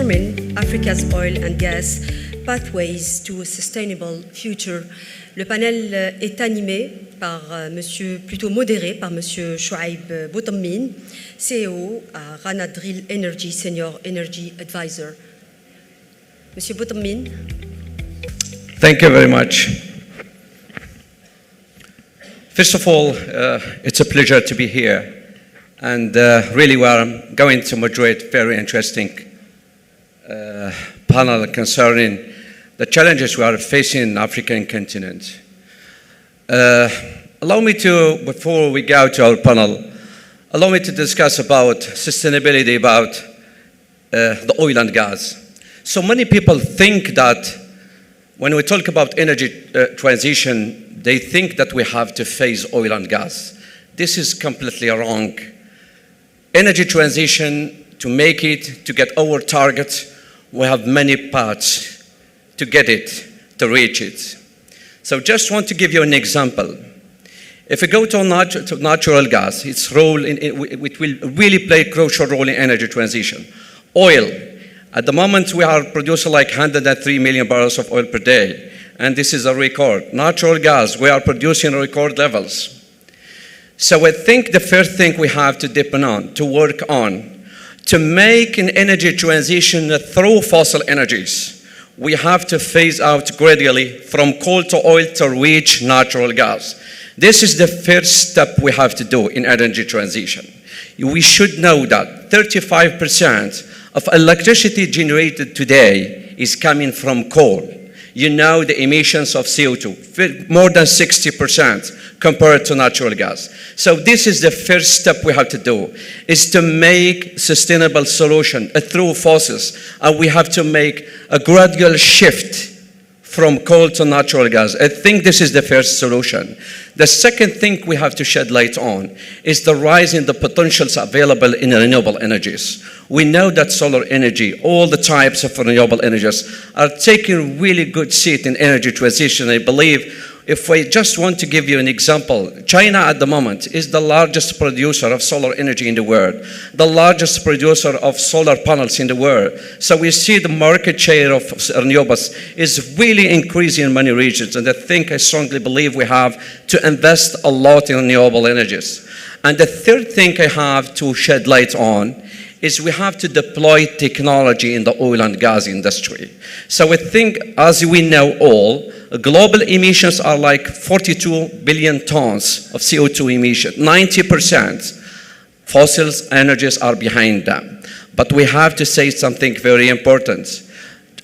transforming Africa's oil and gas pathways to a sustainable future. Le panel est animé par plutôt modéré par Monsieur Chouaib Boutamine, CEO à Rana Drill Energy, Senior Energy Advisor. Monsieur Boutamine. Thank you very much. First of all, it's a pleasure to be here. And really, we are going to moderate a very interesting panel concerning the challenges we are facing in the African continent. Allow me to, before we go to our panel, allow me to discuss about sustainability, about the oil and gas. So many people think that when we talk about energy transition, they think that we have to phase oil and gas. This is completely wrong. Energy transition, to make it, to get our targets, we have many paths to get it, to reach it. So just want to give you an example. If we go to natural gas, its role it will really play a crucial role in energy transition. Oil, at the moment we are producing like 103 million barrels of oil per day, and this is a record. Natural gas, we are producing record levels. So I think the first thing we have to depend on, to work on, to make an energy transition through fossil energies, we have to phase out gradually from coal to oil to reach natural gas. This is the first step we have to do in energy transition. We should know that 35% of electricity generated today is coming from coal. You know the emissions of CO2, more than 60% compared to natural gas. So this is the first step we have to do, is to make sustainable solution through fossils. And we have to make a gradual shift from coal to natural gas. I think this is the first solution. The second thing we have to shed light on is the rise in the potentials available in renewable energies. We know that solar energy, all the types of renewable energies are taking really good seat in energy transition. I believe if I just want to give you an example, China at the moment is the largest producer of solar energy in the world, the largest producer of solar panels in the world. So we see the market share of renewables is really increasing in many regions. And I strongly believe we have to invest a lot in renewable energies. And the third thing I have to shed light on is we have to deploy technology in the oil and gas industry. So I think, as we know all, global emissions are like 42 billion tons of CO2 emission. 90% fossil energies are behind them. But we have to say something very important.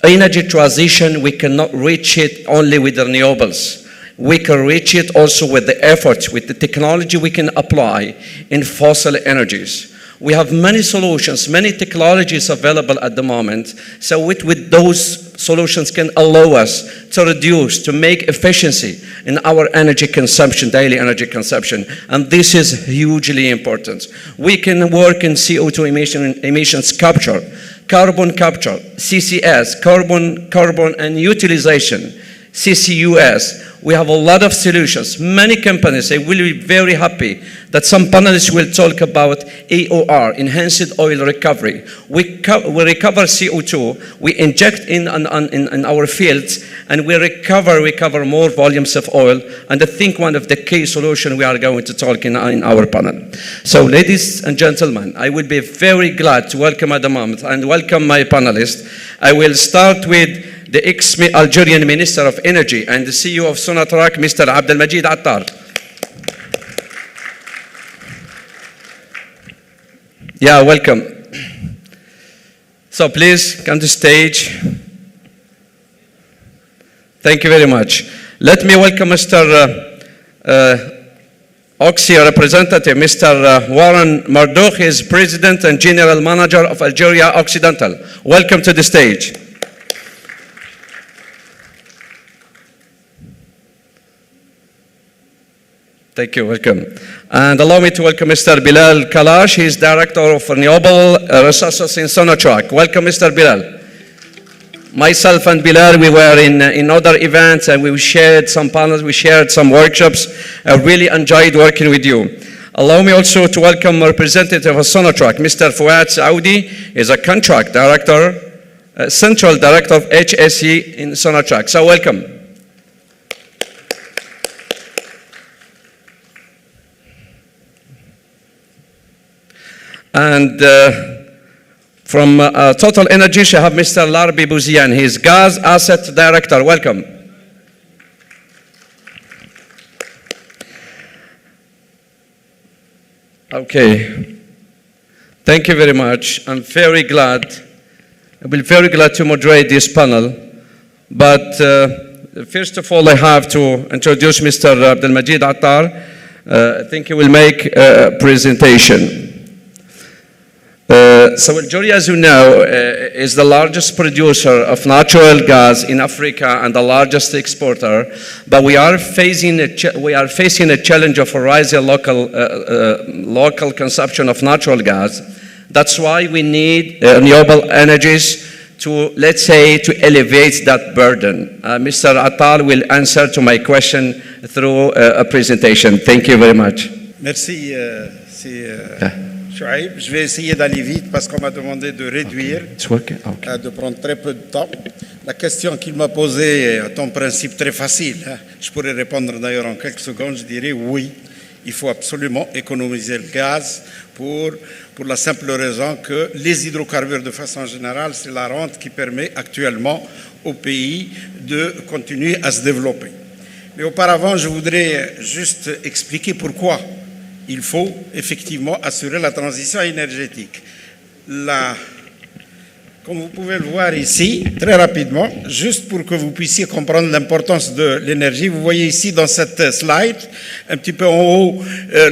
Energy transition, we cannot reach it only with renewables. We can reach it also with the efforts, with the technology we can apply in fossil energies. We have many solutions, many technologies available at the moment. So with those solutions can allow us to reduce, to make efficiency in our energy consumption, daily energy consumption. And this is hugely important. We can work in CO2 emissions capture, carbon capture, CCS, carbon and utilization, CCUS. We have a lot of solutions. Many companies, I will be very happy that some panelists will talk about EOR, Enhanced Oil Recovery. We recover CO2, we inject in our fields, and we recover more volumes of oil. And I think one of the key solutions we are going to talk in our panel. So ladies and gentlemen, I will be very glad to welcome at the moment and welcome my panelists. I will start with the ex-Algerian Minister of Energy and the CEO of Sonatrach, Mr. Abdelmajid Attar. Yeah, welcome. So please come to stage. Thank you very much. Let me welcome Mr. Oxy representative, Mr. Warren Mardouk, is President and General Manager of Algeria Occidental. Welcome to the stage. Thank you, welcome. And allow me to welcome Mr. Bilal Kalash. He is Director of Renewable Resources in Sonatrach. Welcome, Mr. Bilal. Myself and Bilal, we were in other events and we shared some panels, we shared some workshops. I really enjoyed working with you. Allow me also to welcome a representative of Sonatrach, Mr. Fouad Saoudi. He is a contract director Central Director of HSE in Sonatrach. So welcome. And from Total Energy, we have Mr. Larbi Bouziane. He's Gas Asset Director. Welcome. Okay. Thank you very much. I'm very glad. I'll be very glad to moderate this panel. But first of all, I have to introduce Mr. Abdelmajid Attar. I think he will make a presentation. So Algeria, as you know, is the largest producer of natural gas in Africa and the largest exporter. But we are facing a challenge of a rising local consumption of natural gas. That's why we need renewable energies to, let's say, to elevate that burden. Mr. Attal will answer to my question through a presentation. Thank you very much. Merci. Chouaib, je vais essayer d'aller vite parce qu'on m'a demandé de réduire, de prendre très peu de temps. La question qu'il m'a posée est en principe très facile. Je pourrais répondre d'ailleurs en quelques secondes. Je dirais oui, il faut absolument économiser le gaz pour la simple raison que les hydrocarbures de façon générale, c'est la rente qui permet actuellement au pays de continuer à se développer. Mais auparavant, je voudrais juste expliquer pourquoi il faut effectivement assurer la transition énergétique. Comme vous pouvez le voir ici, très rapidement, juste pour que vous puissiez comprendre l'importance de l'énergie, vous voyez ici dans cette slide, un petit peu en haut,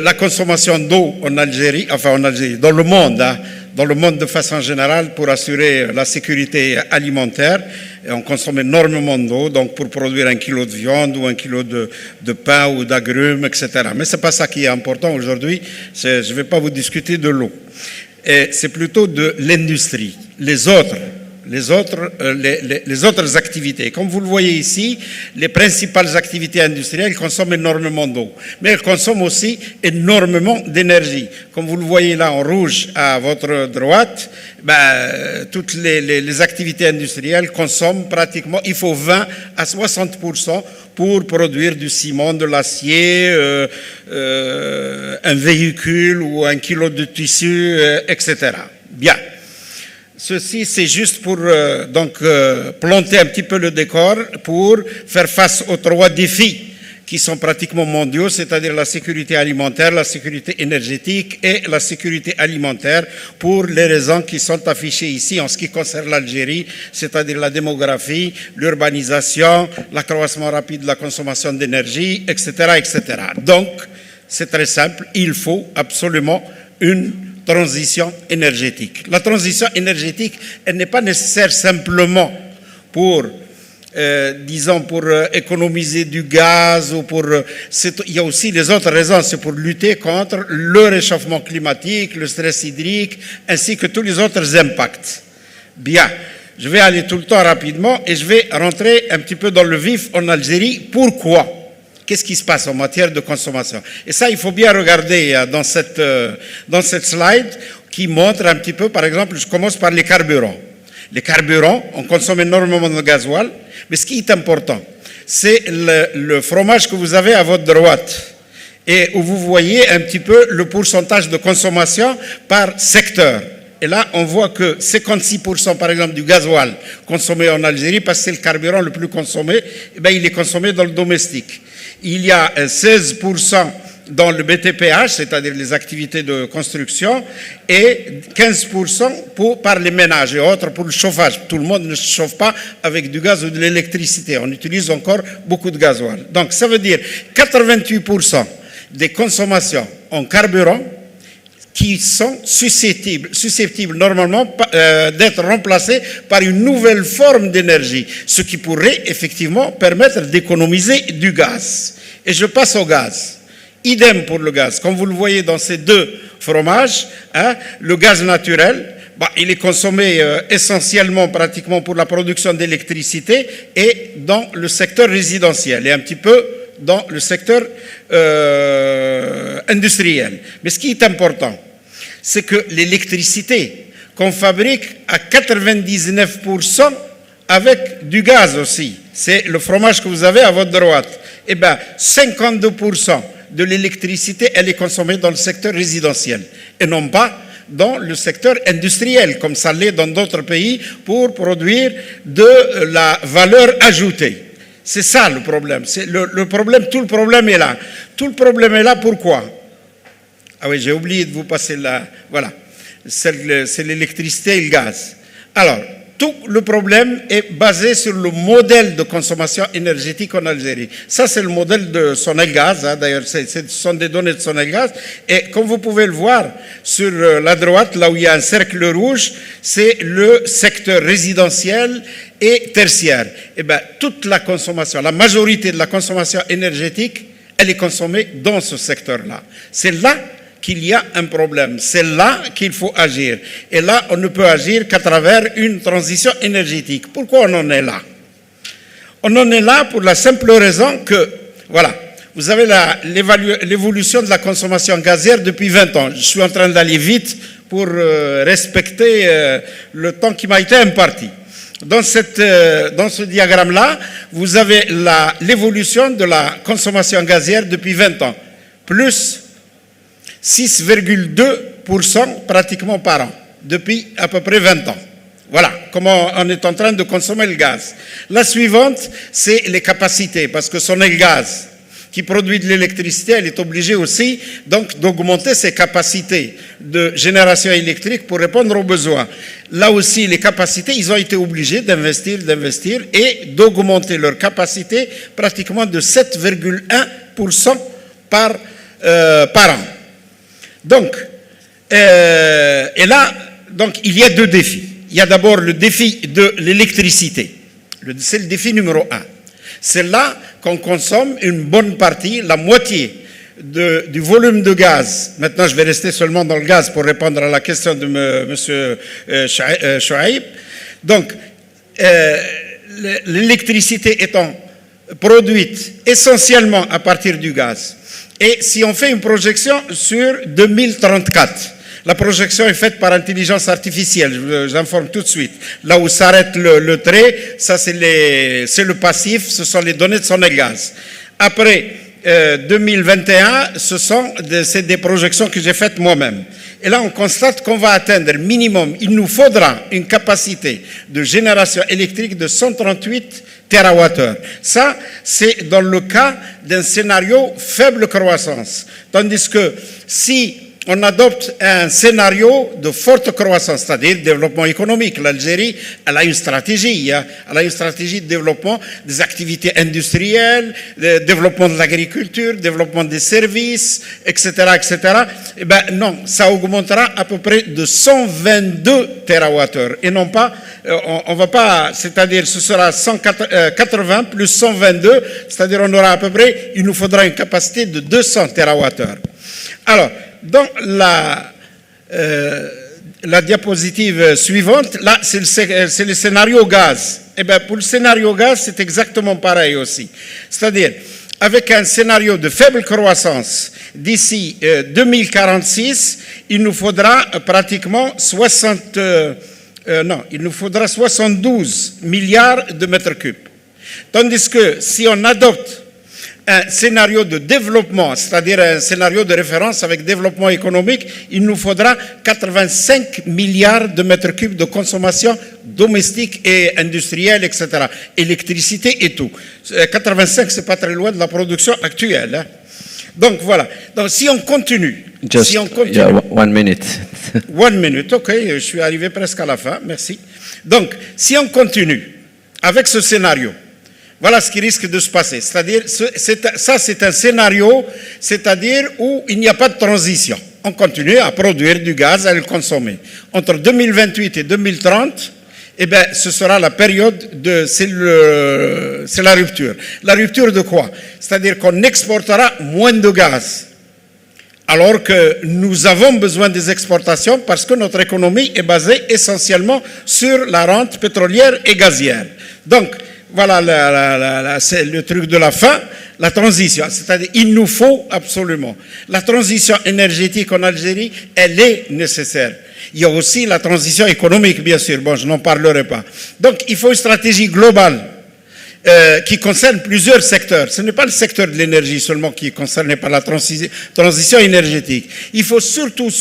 la consommation d'eau en Algérie, dans le monde de façon générale pour assurer la sécurité alimentaire. Et on consomme énormément d'eau, donc pour produire 1 kilo de viande ou 1 kilo de pain ou d'agrumes, etc. Mais ce n'est pas ça qui est important aujourd'hui. Je ne vais pas vous discuter de l'eau. C'est plutôt de l'industrie. Les autres activités. Comme vous le voyez ici, les principales activités industrielles consomment énormément d'eau, mais elles consomment aussi énormément d'énergie. Comme vous le voyez là en rouge à votre droite, toutes les activités industrielles consomment pratiquement, il faut 20 à 60% pour produire du ciment, de l'acier, un véhicule ou 1 kilo de tissu, etc. Bien. Ceci, c'est juste pour planter un petit peu le décor pour faire face aux 3 défis qui sont pratiquement mondiaux, c'est-à-dire la sécurité alimentaire, la sécurité énergétique et la sécurité alimentaire pour les raisons qui sont affichées ici en ce qui concerne l'Algérie, c'est-à-dire la démographie, l'urbanisation, l'accroissement rapide de la consommation d'énergie, etc., etc. Donc, c'est très simple, il faut absolument une transition énergétique. La transition énergétique, elle n'est pas nécessaire simplement pour, pour économiser du gaz ou pour... il y a aussi les autres raisons, c'est pour lutter contre le réchauffement climatique, le stress hydrique, ainsi que tous les autres impacts. Bien, je vais aller tout le temps rapidement et je vais rentrer un petit peu dans le vif en Algérie. Pourquoi ? Qu'est-ce qui se passe en matière de consommation? Et ça, il faut bien regarder dans cette slide qui montre un petit peu, par exemple, je commence par les carburants. Les carburants, on consomme énormément de gasoil, mais ce qui est important, c'est le fromage que vous avez à votre droite et où vous voyez un petit peu le pourcentage de consommation par secteur. Et là, on voit que 56% par exemple du gasoil consommé en Algérie, parce que c'est le carburant le plus consommé, il est consommé dans le domestique. Il y a 16% dans le BTPH, c'est-à-dire les activités de construction, et 15% par les ménages et autres pour le chauffage. Tout le monde ne se chauffe pas avec du gaz ou de l'électricité. On utilise encore beaucoup de gasoil. Donc ça veut dire 88% des consommations en carburant qui sont susceptibles normalement d'être remplacées par une nouvelle forme d'énergie, ce qui pourrait effectivement permettre d'économiser du gaz. Et je passe au gaz. Idem pour le gaz. Comme vous le voyez dans ces 2 fromages, le gaz naturel, il est consommé essentiellement, pratiquement pour la production d'électricité et dans le secteur résidentiel et un petit peu dans le secteur industriel. Mais ce qui est important, c'est que l'électricité qu'on fabrique à 99% avec du gaz aussi. C'est le fromage que vous avez à votre droite. Eh bien, 52% de l'électricité, elle est consommée dans le secteur résidentiel et non pas dans le secteur industriel, comme ça l'est dans d'autres pays, pour produire de la valeur ajoutée. C'est ça le problème. Le problème. Tout le problème est là. Tout le problème est là, pourquoi? Ah oui, j'ai oublié de vous passer là. Voilà. C'est l'électricité et le gaz. Alors, tout le problème est basé sur le modèle de consommation énergétique en Algérie. Ça, c'est le modèle de Sonelgaz. Hein. D'ailleurs, ce sont des données de Sonelgaz. Et comme vous pouvez le voir, sur la droite, là où il y a un cercle rouge, c'est le secteur résidentiel et tertiaire. Eh bien, toute la consommation, la majorité de la consommation énergétique, elle est consommée dans ce secteur-là. C'est là qu'il y a un problème. C'est là qu'il faut agir. Et là, on ne peut agir qu'à travers une transition énergétique. Pourquoi on en est là? On en est là pour la simple raison que, voilà, vous avez l'évolution de la consommation gazière depuis 20 ans. Je suis en train d'aller vite pour respecter le temps qui m'a été imparti. Dans ce diagramme-là, vous avez l'évolution de la consommation gazière depuis 20 ans. Plus 6,2% pratiquement par an, depuis à peu près 20 ans. Voilà comment on est en train de consommer le gaz. La suivante, c'est les capacités, parce que Sonelgaz, qui produit de l'électricité, elle est obligée aussi donc d'augmenter ses capacités de génération électrique pour répondre aux besoins. Là aussi, les capacités, ils ont été obligés d'investir et d'augmenter leur capacité pratiquement de 7,1% par an. Donc, et là, donc, il y a deux défis. Il y a d'abord le défi de l'électricité. C'est le défi numéro 1. C'est là qu'on consomme une bonne partie, la moitié du volume de gaz. Maintenant, je vais rester seulement dans le gaz pour répondre à la question de M. Chouaib. Donc, l'électricité étant produite essentiellement à partir du gaz. Et si on fait une projection sur 2034, la projection est faite par intelligence artificielle, j'informe tout de suite. Là où s'arrête le trait, ça c'est le passif, ce sont les données de Sonelgaz. Après 2021, c'est des projections que j'ai faites moi-même. Et là, on constate qu'on va atteindre minimum, il nous faudra une capacité de génération électrique de 138 TWh. Ça, c'est dans le cas d'un scénario faible croissance. Tandis que si on adopte un scénario de forte croissance, c'est-à-dire développement économique. L'Algérie, elle a une stratégie. Elle a une stratégie de développement des activités industrielles, de développement de l'agriculture, développement des services, etc., etc. Eh bien, non, ça augmentera à peu près de 122 TWh. Et non pas, on va pas, c'est-à-dire ce sera 180 plus 122, c'est-à-dire on aura à peu près, il nous faudra une capacité de 200 TWh. Alors, dans la diapositive suivante, là, c'est le scénario gaz. Eh bien, pour le scénario gaz, c'est exactement pareil aussi. C'est-à-dire, avec un scénario de faible croissance, d'ici 2046, il nous faudra pratiquement 72 milliards de mètres cubes. Tandis que si on adopte un scénario de développement, c'est-à-dire un scénario de référence avec développement économique, il nous faudra 85 milliards de mètres cubes de consommation domestique et industrielle, etc. Électricité et tout. 85, c'est pas très loin de la production actuelle. Hein. Donc voilà. Donc si on continue... Just 1 minute. 1 minute, ok, je suis arrivé presque à la fin, merci. Donc, si on continue avec ce scénario, voilà ce qui risque de se passer. C'est-à-dire, ça c'est un scénario, c'est-à-dire où il n'y a pas de transition. On continue à produire du gaz, à le consommer. Entre 2028 et 2030, eh bien, ce sera la période c'est la rupture. La rupture de quoi? C'est-à-dire qu'on exportera moins de gaz. Alors que nous avons besoin des exportations parce que notre économie est basée essentiellement sur la rente pétrolière et gazière. Donc, Voilà c'est le truc de la fin, la transition. C'est-à-dire il nous faut absolument. La transition énergétique en Algérie, elle est nécessaire. Il y a aussi la transition économique, bien sûr. Bon, je n'en parlerai pas. Donc, il faut une stratégie globale qui concerne plusieurs secteurs. Ce n'est pas le secteur de l'énergie seulement qui est concerné par la transition énergétique. Il faut surtout,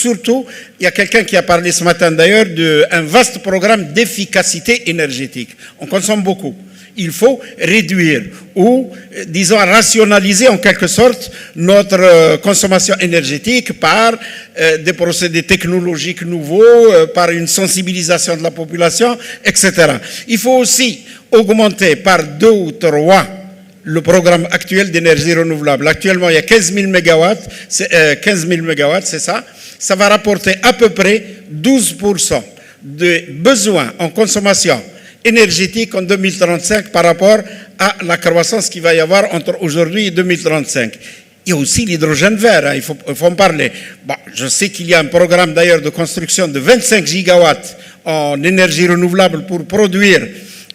il y a quelqu'un qui a parlé ce matin d'ailleurs d'un vaste programme d'efficacité énergétique. On consomme beaucoup. Il faut réduire ou, disons, rationaliser en quelque sorte notre consommation énergétique par des procédés technologiques nouveaux, par une sensibilisation de la population, etc. Il faut aussi augmenter par 2 ou 3 le programme actuel d'énergie renouvelable. Actuellement, il y a 15 000 mégawatts, c'est ça. Ça va rapporter à peu près 12% des besoins en consommation énergétique en 2035 par rapport à la croissance qu'il va y avoir entre aujourd'hui et 2035. Il y a aussi l'hydrogène vert, hein, il faut en parler. Bon, je sais qu'il y a un programme d'ailleurs de construction de 25 gigawatts en énergie renouvelable pour produire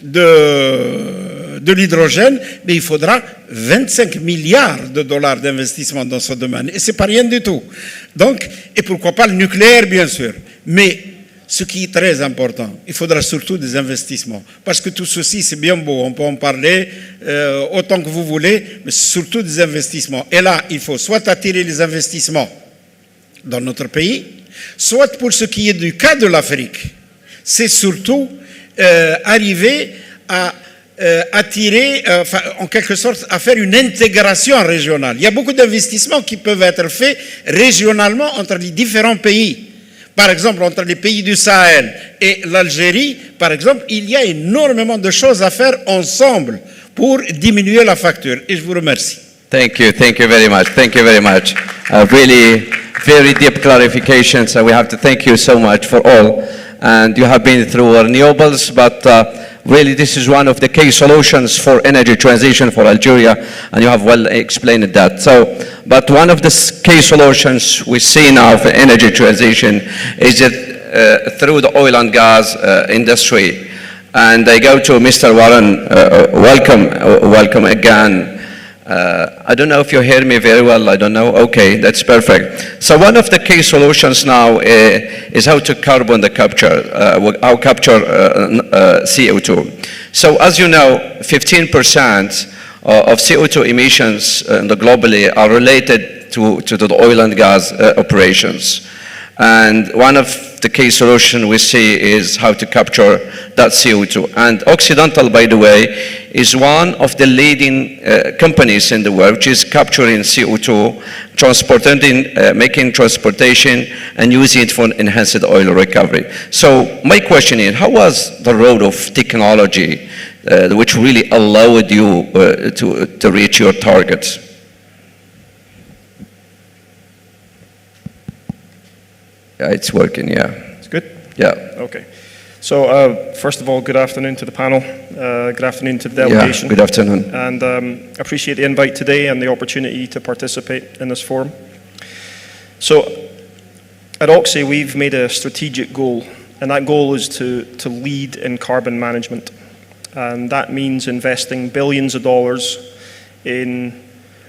de l'hydrogène, mais il faudra 25 milliards de dollars d'investissement dans ce domaine. Et ce n'est pas rien du tout. Donc, et pourquoi pas le nucléaire, bien sûr. Mais ce qui est très important, il faudra surtout des investissements. Parce que tout ceci, c'est bien beau, on peut en parler autant que vous voulez, mais surtout des investissements. Et là, il faut soit attirer les investissements dans notre pays, soit pour ce qui est du cas de l'Afrique, c'est surtout arriver à attirer, en quelque sorte, à faire une intégration régionale. Il y a beaucoup d'investissements qui peuvent être faits régionalement entre les différents pays. Par exemple, entre les pays du Sahel et l'Algérie, par exemple, il y a énormément de choses à faire ensemble pour diminuer la facture. Et je vous remercie. Thank you very much. Thank you very much. Really, very deep clarifications, and we have to thank you so much for all. And you have been through renewables, but really this is one of the key solutions for energy transition for Algeria, and you have well explained that. So, but one of the key solutions we see now for energy transition is that through the oil and gas industry. And I go to Mr. Warren, welcome again. I don't know if you hear me very well, I don't know. Okay, that's perfect. So one of the key solutions now is how to carbon the capture, how capture CO2. So as you know, 15% of CO2 emissions globally are related to the oil and gas operations. And one of the key solutions we see is how to capture that CO2. And Occidental, by the way, is one of the leading companies in the world which is capturing CO2, making transportation and using it for enhanced oil recovery. So my question is, how was the role of technology which really allowed you to reach your targets? Yeah, it's working, yeah. It's good? Yeah. Okay. So first of all, good afternoon to the panel. Good afternoon to the delegation. Yeah, good afternoon. And appreciate the invite today and the opportunity to participate in this forum. So at Oxy, we've made a strategic goal, and that goal is to lead in carbon management. And that means investing billions of dollars in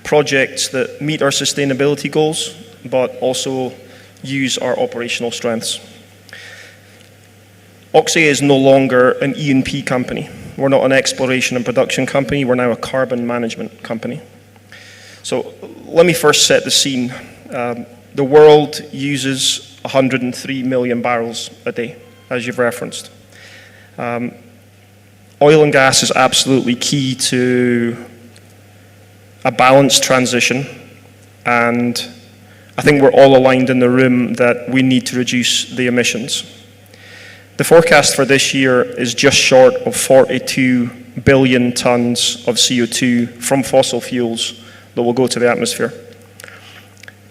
projects that meet our sustainability goals, but also use our operational strengths. Oxy is no longer an E&P company. We're not an exploration and production company. We're now a carbon management company. So let me first set the scene. The world uses 103 million barrels a day, as you've referenced. Oil and gas is absolutely key to a balanced transition, and I think we're all aligned in the room that we need to reduce the emissions. The forecast for this year is just short of 42 billion tons of CO2 from fossil fuels that will go to the atmosphere.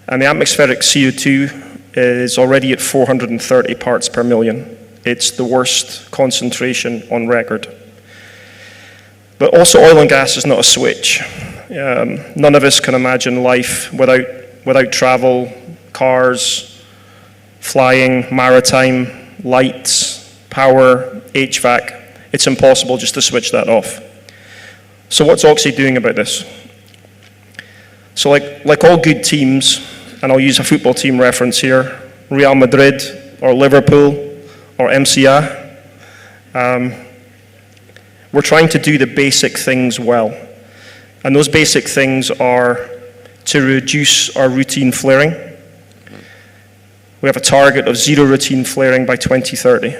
And the atmospheric CO2 is already at 430 parts per million. It's the worst concentration on record. But also oil and gas is not a switch. None of us can imagine life without travel, cars, flying, maritime, lights, power, HVAC. It's impossible just to switch that off. So what's Oxy doing about this? So like all good teams, and I'll use a football team reference here, Real Madrid or Liverpool or MCA, we're trying to do the basic things well. And those basic things are to reduce our routine flaring. We have a target of 0 routine flaring by 2030.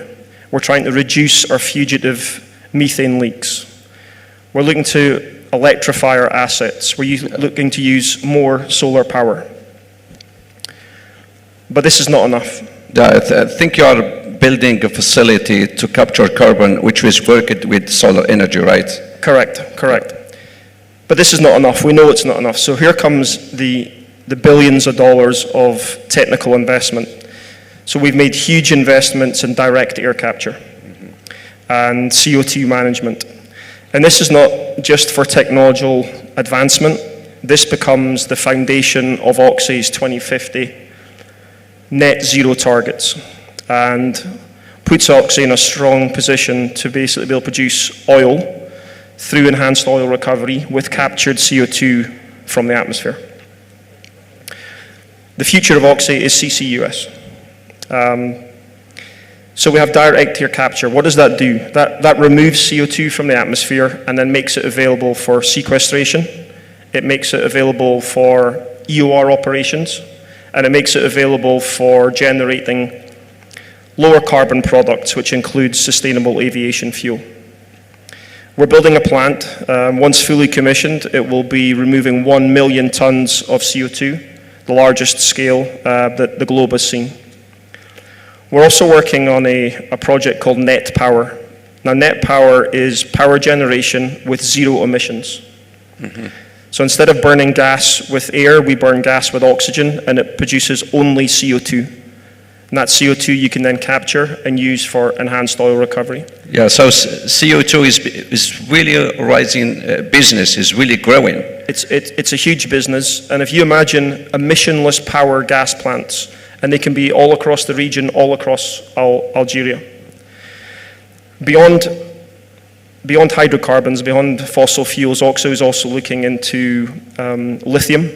We're trying to reduce our fugitive methane leaks. We're looking to electrify our assets. We're looking to use more solar power. But this is not enough. I think you are building a facility to capture carbon, which was worked with solar energy, right? Correct. But this is not enough. We know it's not enough. So here comes the billions of dollars of technical investment. So we've made huge investments in direct air capture and CO2 management. And this is not just for technological advancement. This becomes the foundation of Oxy's 2050 net zero targets, and puts Oxy in a strong position to basically be able to produce oil through enhanced oil recovery with captured CO2 from the atmosphere. The future of Oxy is CCUS. So we have direct air capture. What does that do? That removes CO2 from the atmosphere and then makes it available for sequestration. It makes it available for EOR operations, and it makes it available for generating lower carbon products, which includes sustainable aviation fuel. We're building a plant. Once fully commissioned, it will be removing 1 million tons of CO2, the largest scale that the globe has seen. We're also working on a project called Net Power. Now, Net Power is power generation with 0 emissions. So instead of burning gas with air, we burn gas with oxygen, and it produces only CO2. And that CO2 you can then capture and use for enhanced oil recovery. Yeah, so CO2 is really a rising business, is really growing. It's a huge business, and if you imagine emissionless power gas plants, and they can be all across the region, all across Algeria. Beyond hydrocarbons, beyond fossil fuels, Oxy is also looking into lithium,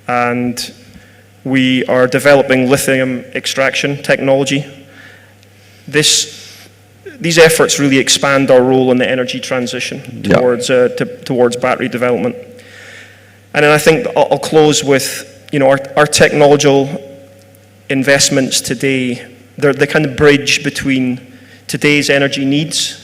and we are developing lithium extraction technology. These efforts really expand our role in the energy transition towards battery development. And then I think I'll close with, our technological investments today. They're the kind of bridge between today's energy needs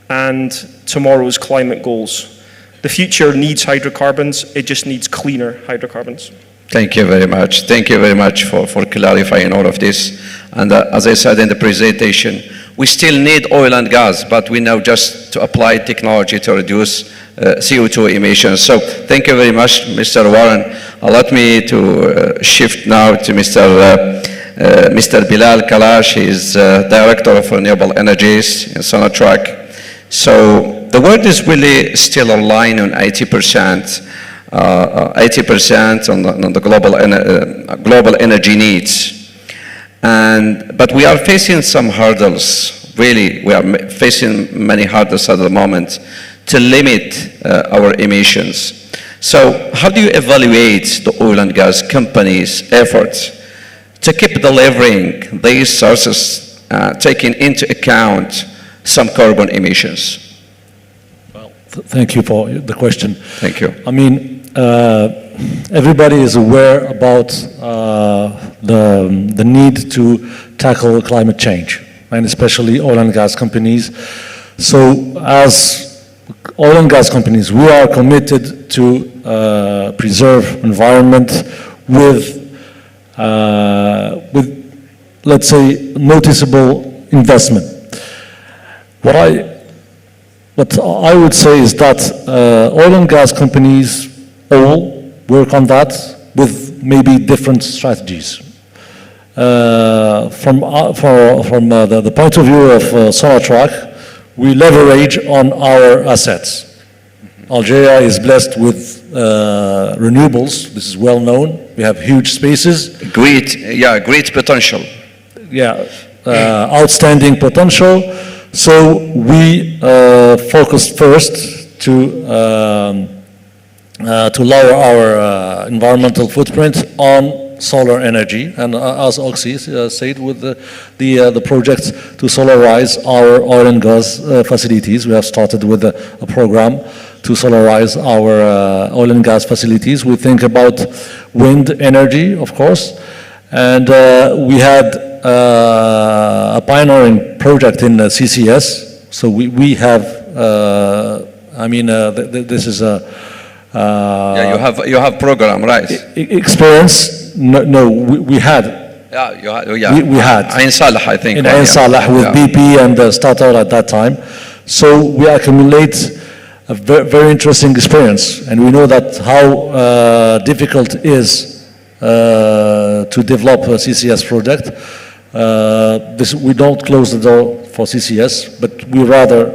and tomorrow's climate goals. The future needs hydrocarbons, it just needs cleaner hydrocarbons. Thank you very much. Thank you very much for clarifying all of this. And as I said in the presentation, we still need oil and gas, but we know just to apply technology to reduce CO2 emissions. So thank you very much, Mr. Warren. Allow me to shift now to Mr. Bilal Kalash. He is Director of Renewable Energies in Sonatrach. So the world is really still aligned on 80% on the global energy needs. But we are facing some hurdles, really. We are facing many hurdles at the moment to limit our emissions. So how do you evaluate the oil and gas companies' efforts to keep delivering these sources, taking into account some carbon emissions? Well, thank you for the question. Thank you. I mean, everybody is aware about the need to tackle climate change, and especially oil and gas companies. So as oil and gas companies, we are committed to preserve environment with, let's say, noticeable investment. What I would say is that oil and gas companies all work on that with maybe different strategies. From the point of view of Sonatrach, we leverage on our assets. Algeria is blessed with renewables. This is well known. We have huge spaces. Great potential. Yeah, outstanding potential. So we focused first to lower our environmental footprint on solar energy, and as Oxy said, with the project to solarize our oil and gas facilities. We have started with a program to solarize our oil and gas facilities. We think about wind energy, of course, and we had a pioneering project in CCS. So we have, this is a you have program, right? Experience. No, we had. We had. Ain Salah, I think. In Ain Salah with BP and Statoil at that time. So we accumulate a very interesting experience, and we know that how difficult it is to develop a CCS project. We don't close the door for CCS, but we rather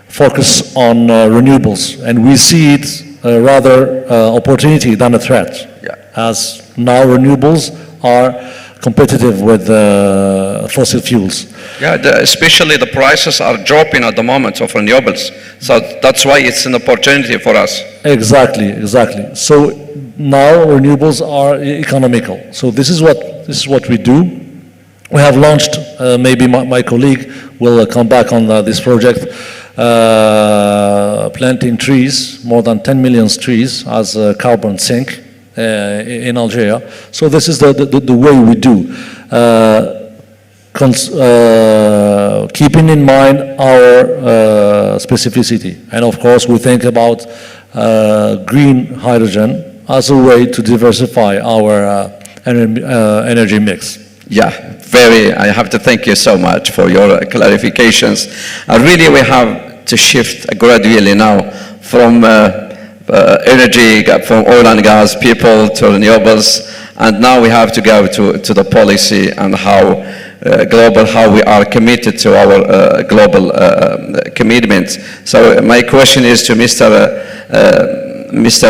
focus on renewables, and we see it rather opportunity than a threat. As now renewables are competitive with fossil fuels. Yeah, especially the prices are dropping at the moment of renewables. So that's why it's an opportunity for us. Exactly. So now renewables are economical. So this is what we do. We have launched, maybe my colleague will come back on this project, planting trees, more than 10 million trees as a carbon sink. In Algeria. So this is the way we do, keeping in mind our specificity. And of course we think about green hydrogen as a way to diversify our energy mix. Yeah, I have to thank you so much for your clarifications. Really we have to shift gradually now from energy, from oil and gas people to renewables, and now we have to go to the policy and how we are committed to our global commitments. So my question is to Mr.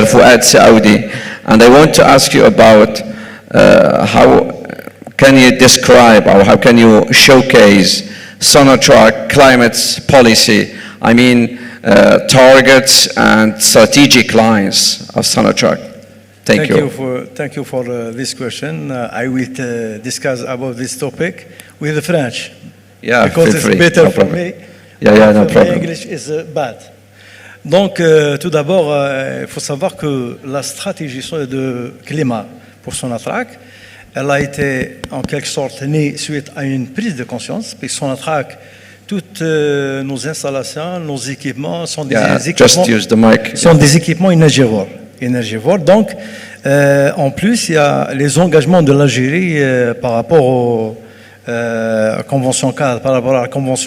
Fouad Saoudi, and I want to ask you about how can you describe or how can you showcase Sonatrach climate policy? I mean, targets and strategic lines of Sonatrach. Thank you. Thank you for this question. I will discuss about this topic with the French. Yeah, because it's better for me. No problem. English is bad. Donc, tout d'abord, il faut savoir que la stratégie de climat pour Sonatrach, elle a été en quelque sorte née suite à une prise de conscience, puis Sonatrach, toutes nos installations, nos équipements sont des équipements énergivores. Donc, en plus, il y a les engagements de l'Algérie par rapport à la convention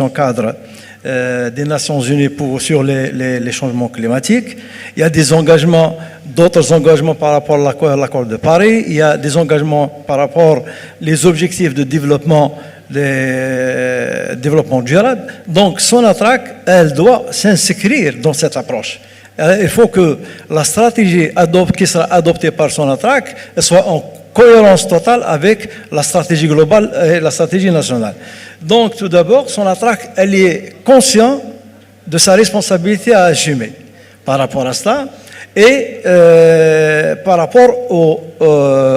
cadre des Nations Unies sur les changements climatiques. Il y a d'autres engagements par rapport à l'accord de Paris. Il y a des engagements par rapport aux objectifs de développement durable. Donc, Sonatrach, elle doit s'inscrire dans cette approche. Il faut que la stratégie qui sera adoptée par Sonatrach soit en cohérence totale avec la stratégie globale et la stratégie nationale. Donc, tout d'abord, Sonatrach, elle est consciente de sa responsabilité à assumer par rapport à cela et par rapport au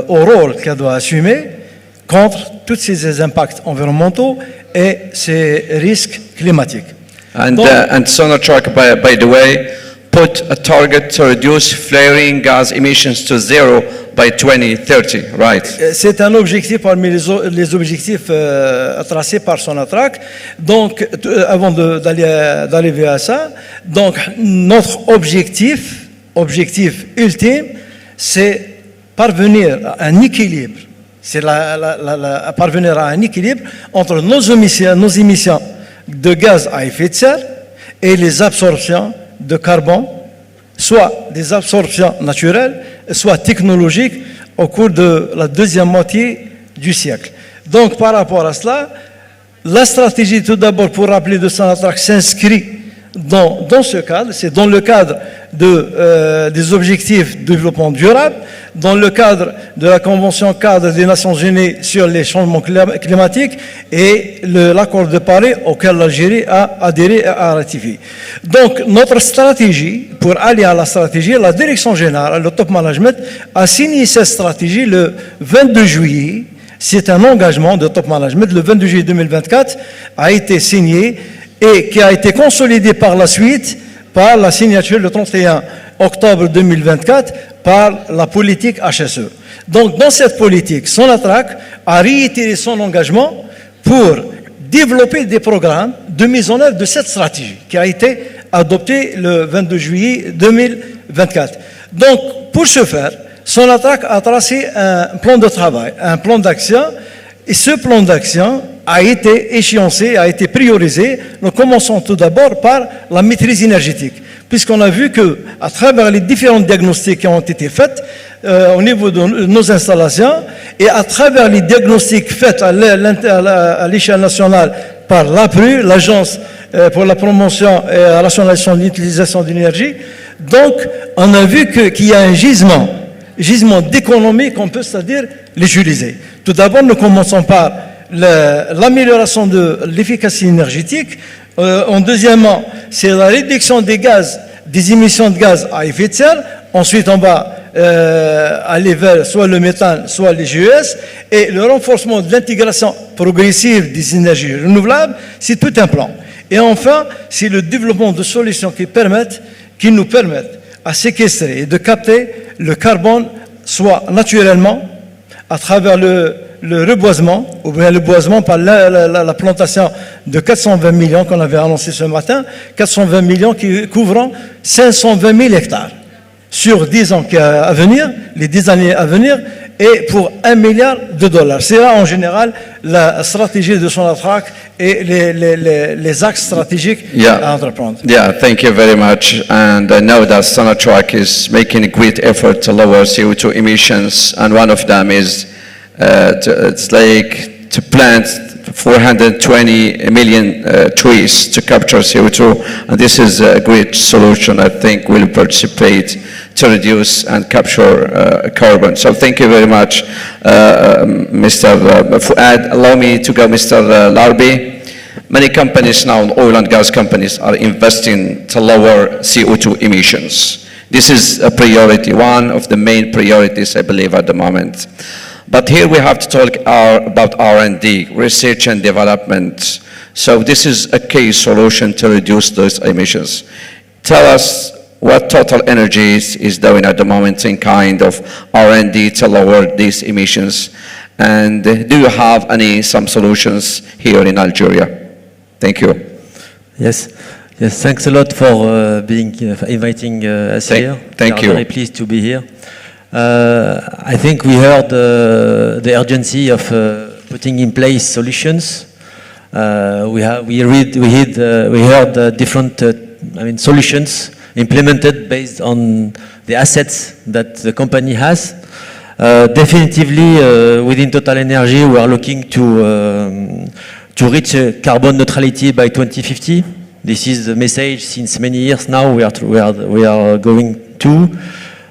rôle qu'elle doit assumer contre tous ces impacts environnementaux et ces risques climatiques. And Sonatrach, by the way, put a target to reduce flaring gas emissions to zero by 2030, right? C'est un objectif parmi les objectifs tracés par Sonatrach. Donc, avant d'arriver à ça, donc notre objectif ultime, c'est parvenir à un équilibre. C'est parvenir à un équilibre entre nos émissions de gaz à effet de serre et les absorptions de carbone, soit des absorptions naturelles, soit technologiques au cours de la deuxième moitié du siècle. Donc par rapport à cela, la stratégie tout d'abord pour rappeler de Sonatrach s'inscrit dans ce cadre, c'est dans le cadre des objectifs de développement durable. dans le cadre de la Convention cadre des Nations Unies sur les changements climatiques et l'accord de Paris auquel l'Algérie a adhéré et a ratifié. Donc, notre stratégie, pour aller à la stratégie, la direction générale, le top management, a signé cette stratégie le 22 juillet. C'est un engagement de top management. Le 22 juillet 2024 a été signé et qui a été consolidé par la suite par la signature le 31 octobre 2024 par la politique HSE. Donc, dans cette politique, Sonatrach a réitéré son engagement pour développer des programmes de mise en œuvre de cette stratégie qui a été adoptée le 22 juillet 2024. Donc, pour ce faire, Sonatrach a tracé un plan de travail, un plan d'action, et ce plan d'action a été échéancé, a été priorisé. Nous commençons tout d'abord par la maîtrise énergétique, puisqu'on a vu qu'à travers les différents diagnostics qui ont été faits au niveau de nos installations et à travers les diagnostics faits à l'échelle nationale par l'APRU, l'Agence pour la promotion et la rationalisation de l'utilisation de l'énergie, donc on a vu qu'il y a un gisement d'économie qu'on peut, c'est-à-dire l'utiliser. Tout d'abord, nous commençons par l'amélioration de l'efficacité énergétique. En deuxièmement, c'est la réduction des émissions de gaz à effet de serre. Ensuite, on va aller vers soit le méthane, soit les GES. Et le renforcement de l'intégration progressive des énergies renouvelables, c'est tout un plan. Et enfin, c'est le développement de solutions qui nous permettent à séquestrer et de capter le carbone, soit naturellement, à travers le reboisement, ou bien le boisement par la plantation de 420 millions qu'on avait annoncé ce matin, 420 millions qui couvrant 520 000 hectares sur 10 ans à venir, les 10 années à venir, et pour $1 milliard. C'est là en général la stratégie de Sonatrach et les axes stratégiques à entreprendre. Yeah, thank you very much. And I know that Sonatrach is making a great effort to lower CO2 emissions, and one of them is to plant 420 million trees to capture CO2, and this is a great solution. I think we'll participate to reduce and capture carbon. So thank you very much, Mr. Fuad. Allow me to go, Mr. Larbi. Many companies now, oil and gas companies, are investing to lower CO2 emissions. This is a priority, one of the main priorities, I believe, at the moment. But here we have to talk about R&D, research and development. So this is a key solution to reduce those emissions. Tell us what Total Energies is doing at the moment in kind of R&D to lower these emissions. And do you have some solutions here in Algeria? Thank you. Yes, thanks a lot for inviting us here. Thank you. We are very pleased to be here. I think we heard the urgency of putting in place solutions. We heard different solutions implemented based on the assets that the company has. Definitively, within Total Energy, we are looking to reach carbon neutrality by 2050. This is the message since many years now. We are going to.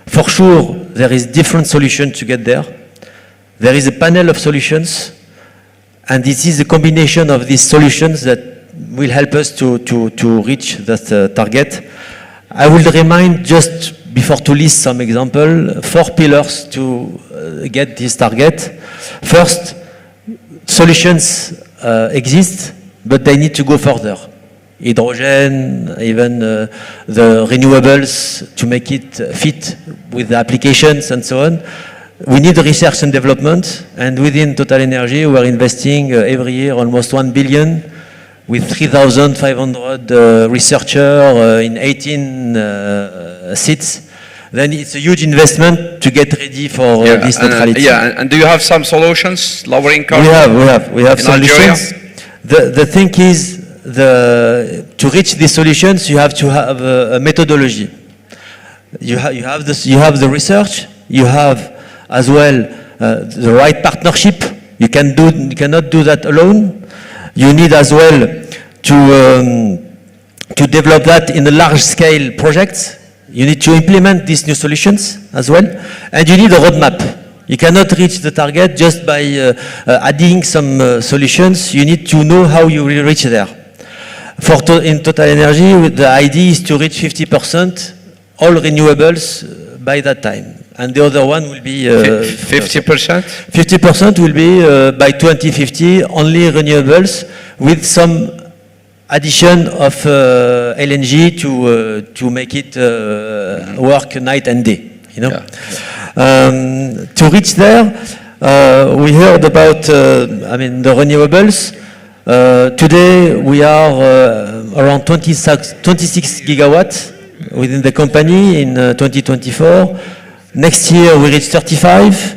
For sure, there is different solutions to get there. There is a panel of solutions, and this is a combination of these solutions that will help us to reach that target. I will remind, just before to list some example, 4 pillars to get this target. First, solutions exist, but they need to go further. Hydrogen, even the renewables to make it fit with the applications and so on. We need research and development, and within Total Energy we are investing every year almost 1 billion with 3,500 researchers in 18 seats. Then it's a huge investment to get ready for this neutrality. And do you have some solutions lowering carbon? We have solutions. The thing is, to reach these solutions, you have to have a methodology. You have the research. You have as well the right partnership. You cannot do that alone. You need as well to develop that in a large-scale project. You need to implement these new solutions as well, and you need a roadmap. You cannot reach the target just by adding some solutions. You need to know how you will reach there. In Total Energy, the idea is to reach 50% all renewables by that time. And the other one will be 50%? 50% will be by 2050 only renewables with some addition of LNG to make it work night and day. You know, to reach there, we heard about the renewables. Today we are around 26 gigawatts within the company in 2024. Next year we reach 35,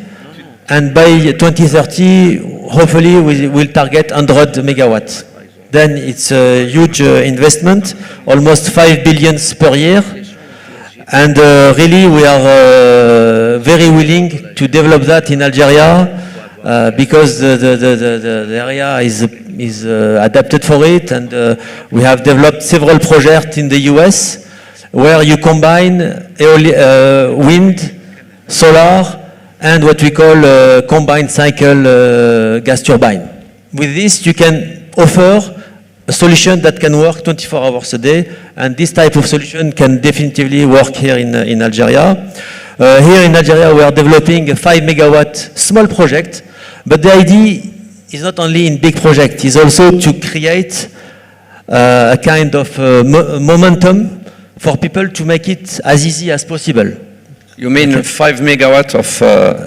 and by 2030, hopefully we will target 100 megawatts. Then it's a huge investment, almost 5 billion per year. And really we are very willing to develop that in Algeria because the area is adapted for it, and we have developed several projects in the US where you combine wind, solar, and what we call combined cycle gas turbine. With this, you can offer a solution that can work 24 hours a day, and this type of solution can definitively work here in Algeria. Here in Algeria, we are developing a 5 megawatt small project, but the idea is not only in big project, it's also to create a kind of momentum for people to make it as easy as possible. You mean 5 megawatts of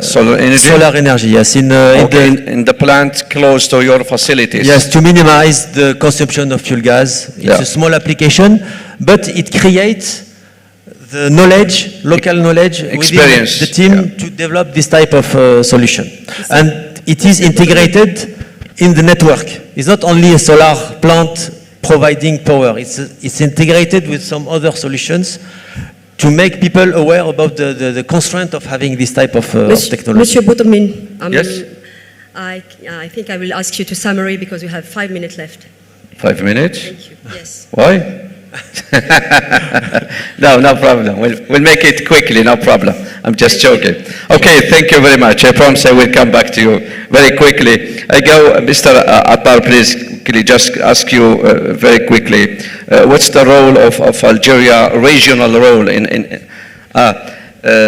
solar energy? Solar energy, yes. In the plant close to your facilities? Yes, to minimize the consumption of fuel gas. It's a small application, but it creates the knowledge, local knowledge, experience within the team to develop this type of solution. And it is integrated in the network. It's not only a solar plant providing power. It's integrated with some other solutions to make people aware about the constraint of having this type of technology. Monsieur Botommin, Yes? I think I will ask you to summary because we have 5 minutes left. 5 minutes? Thank you. Yes. Why? No problem. We'll make it quickly, no problem. I'm just joking. Okay, thank you very much. I promise I will come back to you very quickly. I go, Mr. Attar, please, can I just ask you very quickly, what's the role of Algeria, regional role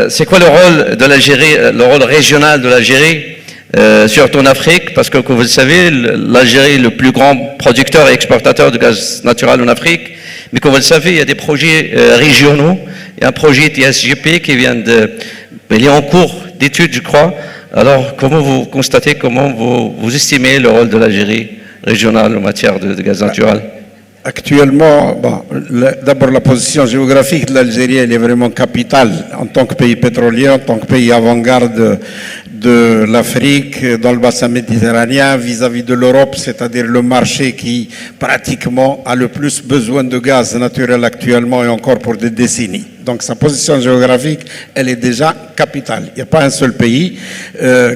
c'est quoi le rôle de l'Algérie, le rôle régional de l'Algérie, surtout en Afrique, parce que comme vous le savez, l'Algérie est le plus grand producteur et exportateur de gaz naturel en Afrique. Mais comme vous le savez, il y a des projets régionaux. Il y a un projet TSGP qui vient il est en cours d'étude, je crois. Alors, comment vous constatez, comment vous estimez le rôle de l'Algérie régionale en matière de gaz naturel? Actuellement, d'abord la position géographique de l'Algérie, elle est vraiment capitale en tant que pays pétrolier, en tant que pays avant-garde de l'Afrique, dans le bassin méditerranéen, vis-à-vis de l'Europe, c'est-à-dire le marché qui pratiquement a le plus besoin de gaz naturel actuellement et encore pour des décennies. Donc sa position géographique, elle est déjà capitale. Il n'y a pas un seul pays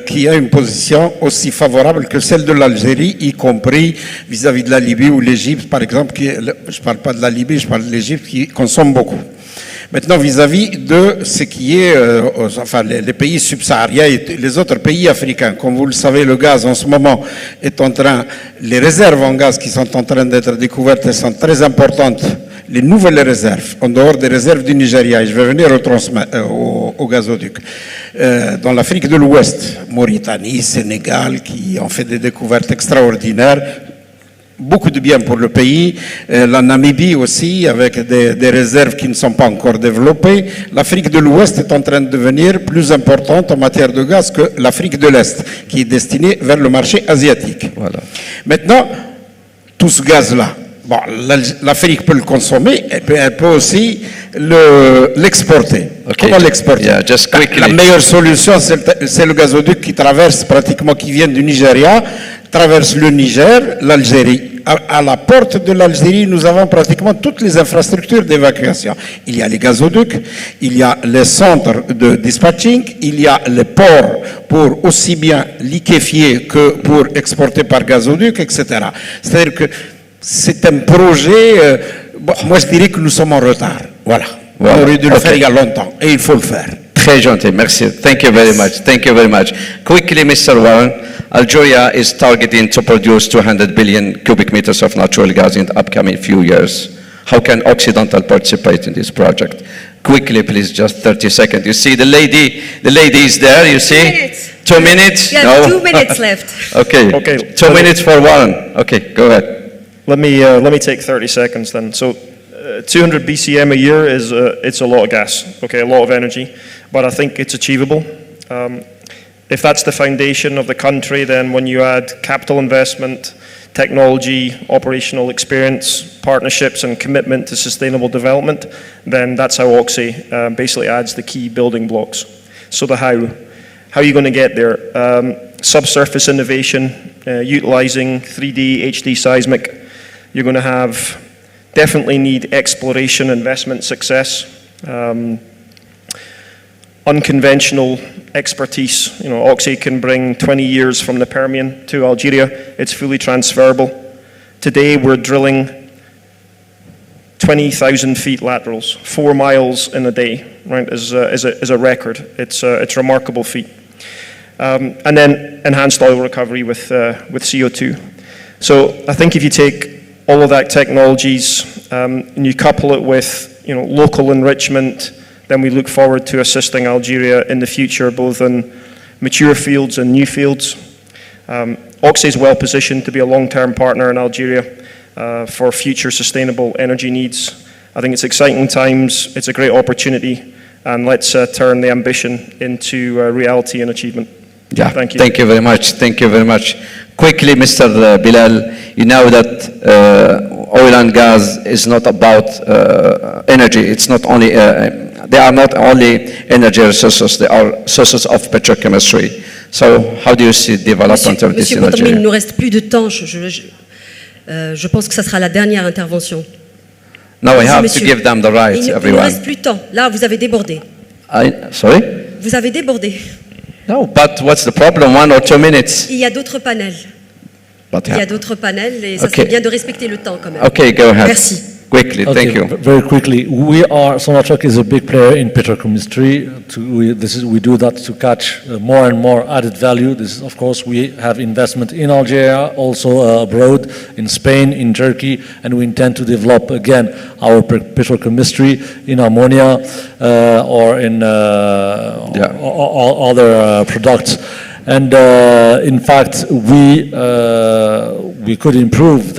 qui a une position aussi favorable que celle de l'Algérie, y compris vis-à-vis de la Libye ou l'Égypte, par exemple. Je ne parle pas de la Libye, je parle de l'Égypte qui consomme beaucoup. Maintenant, vis-à-vis de ce qui est, les pays subsahariens et les autres pays africains, comme vous le savez, le gaz en ce moment est en train, les réserves en gaz qui sont en train d'être découvertes, elles sont très importantes. Les nouvelles réserves, en dehors des réserves du Nigeria, et je vais venir au gazoduc, dans l'Afrique de l'Ouest, Mauritanie, Sénégal, qui ont fait des découvertes extraordinaires, beaucoup de bien pour le pays, la Namibie aussi, avec des réserves qui ne sont pas encore développées. L'Afrique de l'Ouest est en train de devenir plus importante en matière de gaz que l'Afrique de l'Est, qui est destinée vers le marché asiatique. Voilà. Maintenant, tout ce gaz-là, l'Afrique peut le consommer, et elle peut aussi l'exporter. Okay. Comment l'exporter? Yeah, just quickly. La meilleure solution, c'est le gazoduc qui traverse pratiquement, qui vient du Nigeria, traverse le Niger, l'Algérie. À la porte de l'Algérie, nous avons pratiquement toutes les infrastructures d'évacuation. Il y a les gazoducs, il y a les centres de dispatching, il y a les ports pour aussi bien liquéfier que pour exporter par gazoduc, etc. C'est-à-dire que c'est un projet, moi je dirais que nous sommes en retard. Voilà. On aurait dû le Ok. faire il y a longtemps, et il faut le faire. Très gentil, merci. Thank you very much. Thank you very much. Quickly, Mr. Warren, Algeria is targeting to produce 200 billion cubic meters of natural gas in the upcoming few years. How can Occidental participate in this project? Quickly, please, just 30 seconds. You see the lady is there, you see? minutes. 2 minutes? We have No? 2 minutes left. Okay. Okay. 2 minutes for Warren. Okay, go ahead. Let me take 30 seconds then. So, 200 BCM a year is it's a lot of gas, okay, a lot of energy, but I think it's achievable. If that's the foundation of the country, then when you add capital investment, technology, operational experience, partnerships, and commitment to sustainable development, then that's how Oxy basically adds the key building blocks. So the how. How are you going to get there? Subsurface innovation, utilizing 3D, HD seismic. You're going to have definitely need exploration investment success, unconventional expertise. You know, Oxy can bring 20 years from the Permian to Algeria. It's fully transferable. Today we're drilling 20,000 feet laterals, 4 miles in a day, right, is a record. It's a remarkable feat. And then enhanced oil recovery with CO2. So I think if you take all of that technologies and you couple it with local enrichment, then we look forward to assisting Algeria in the future, both in mature fields and new fields. Oxy is well positioned to be a long-term partner in Algeria for future sustainable energy needs. I think it's exciting times, it's a great opportunity, and let's turn the ambition into reality and achievement. Yeah, Thank you. Thank you very much. Thank you very much. Quickly, Mr. Bilal, you know that oil and gas is not about energy. It's not only, they are not only energy resources, they are sources of petrochemistry. So how do you see development of this Monsieur in Botomine, il Algeria? ne nous reste plus de temps. Je pense que ça sera la dernière intervention. Now we Vas-y, have to monsieur. give them the right, Il ne nous everyone. reste plus de temps. Là, vous avez débordé. Sorry? Vous avez débordé. No, but what's the problem? 1 or 2 minutes? Il y a d'autres panels. But Il y a d'autres panels et ça Okay. serait bien de respecter le temps quand même. Okay, go ahead. Merci. Quickly, thank you. Very quickly, Sonatrach is a big player in petrochemistry. We do that to catch more and more added value. Of course, we have investment in Algeria, also abroad, in Spain, in Turkey, and we intend to develop again our petrochemistry in ammonia or in other products. And in fact, we could improve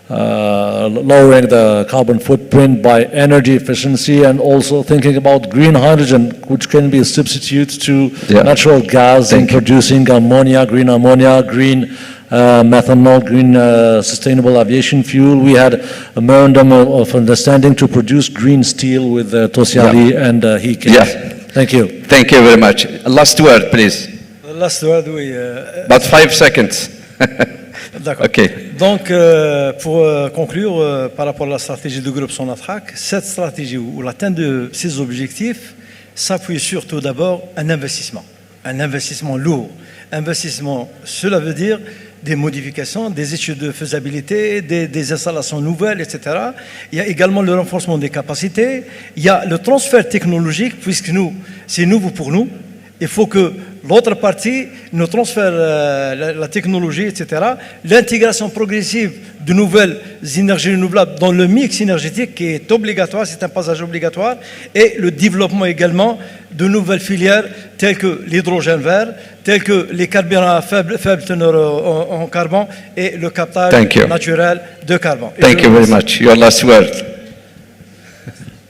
lowering the carbon footprint by energy efficiency and also thinking about green hydrogen, which can be a substitute to natural gas in producing ammonia, green methanol, green sustainable aviation fuel. We had a memorandum of understanding to produce green steel with Tosiali and Hike. Yeah. Thank you. Thank you very much. Last word, please. Last word, oui. About 5 seconds. D'accord. Okay. Donc, pour conclure, par rapport à la stratégie du groupe Sonatrach, cette stratégie ou l'atteinte de ces objectifs s'appuie surtout d'abord un investissement lourd. Investissement, cela veut dire des modifications, des études de faisabilité, des installations nouvelles, etc. Il y a également le renforcement des capacités. Il y a le transfert technologique, puisque c'est nouveau pour nous. Il faut que l'autre partie nous transfère la technologie, etc. L'intégration progressive de nouvelles énergies renouvelables dans le mix énergétique qui est obligatoire, c'est un passage obligatoire, et le développement également de nouvelles filières telles que l'hydrogène vert, telles que les carburants à faible teneur en carbone et le captage naturel de carbone. Thank you very much. Your last word.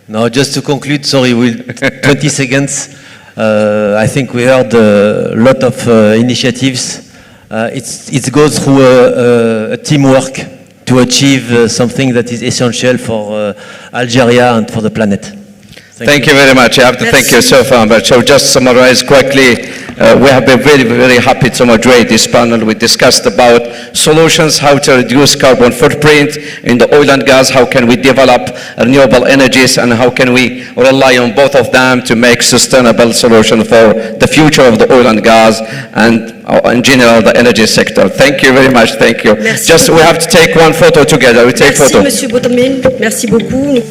Now, just to conclude, sorry, with 20 seconds. I think we heard a lot of initiatives. It goes through a teamwork to achieve something that is essential for Algeria and for the planet. Thank you very much. I have to thank you so much. So just summarize quickly, we have been very, very happy to moderate this panel. We discussed about solutions, how to reduce carbon footprint in the oil and gas, how can we develop renewable energies, and how can we rely on both of them to make sustainable solution for the future of the oil and gas and in general the energy sector. Thank you very much. Thank you. Merci. Just we have to take one photo together. We take Merci photo. Monsieur Botomine. Merci beaucoup.